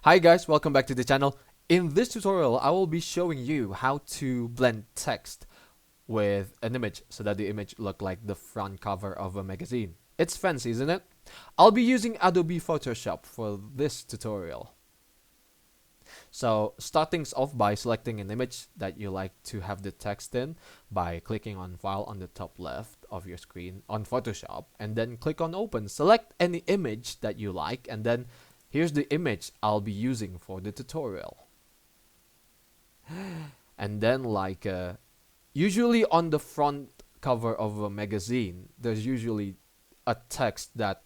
Hi guys, welcome back to the channel. In this tutorial, I will be showing you how to blend text with an image so that the image look like the front cover of a magazine. It's fancy, isn't it? I'll be using Adobe Photoshop for this tutorial. So starting off by selecting an image that you like to have the text in by clicking on File on the top left of your screen on Photoshop, and then click on Open. Select any image that you like, and then here's the image I'll be using for the tutorial. And then usually on the front cover of a magazine, there's usually a text that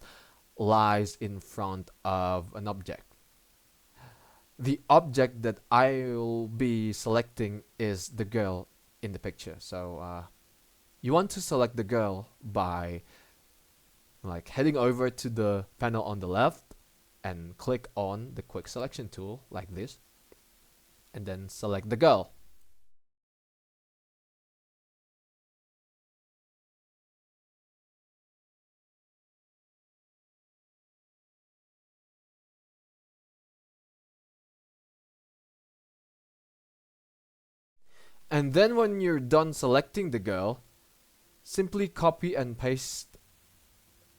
lies in front of an object. The object that I'll be selecting is the girl in the picture. So you want to select the girl by heading over to the panel on the left and click on the quick selection tool like this, and then select the girl. And then when you're done selecting the girl, simply copy and paste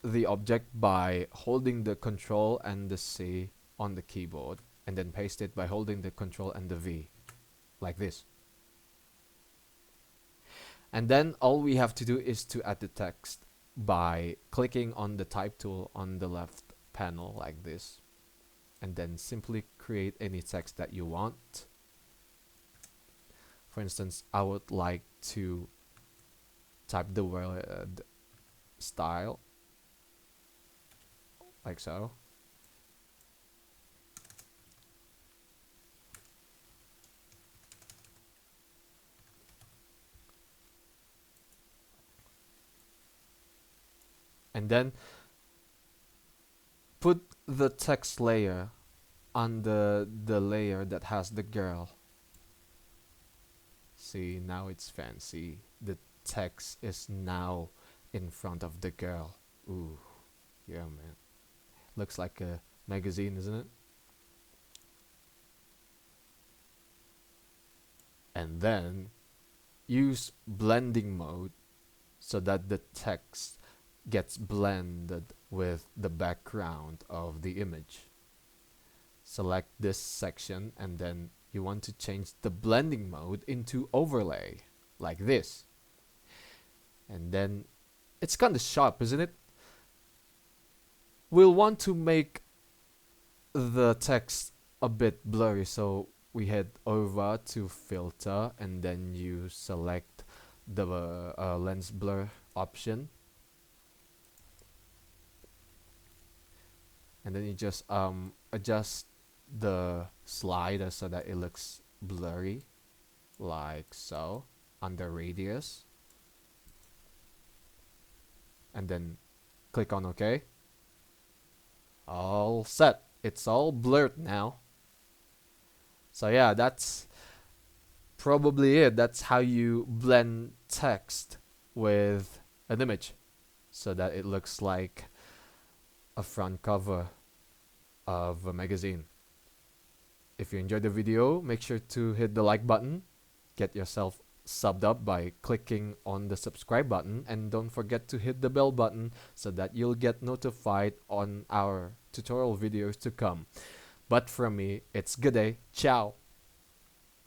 the object by holding the Control and the C on the keyboard, and then paste it by holding the Control and the V, like this. And then all we have to do is to add the text by clicking on the Type tool on the left panel like this, and then simply create any text that you want. For instance, I would like to type the word style, like so. And then put the text layer on the layer that has the girl. See, now it's fancy. The text is now in front of the girl. Ooh, yeah, man. Looks like a magazine, isn't it? And then use blending mode so that the text gets blended with the background of the image. Select this section, and then you want to change the blending mode into overlay, like this. And then it's kind of sharp, isn't it? We'll want to make the text a bit blurry, so we head over to filter, and then you select the lens blur option, and then you just adjust the slider so that it looks blurry, like so, under radius, and then click on OK. All set. It's all blurred now. So yeah, that's probably it. That's how you blend text with an image so that it looks like a front cover of a magazine. If you enjoyed the video, make sure to hit the like button, get yourself subbed up by clicking on the subscribe button, and don't forget to hit the bell button so that you'll get notified on our tutorial videos to come. But from me, it's good day. Ciao.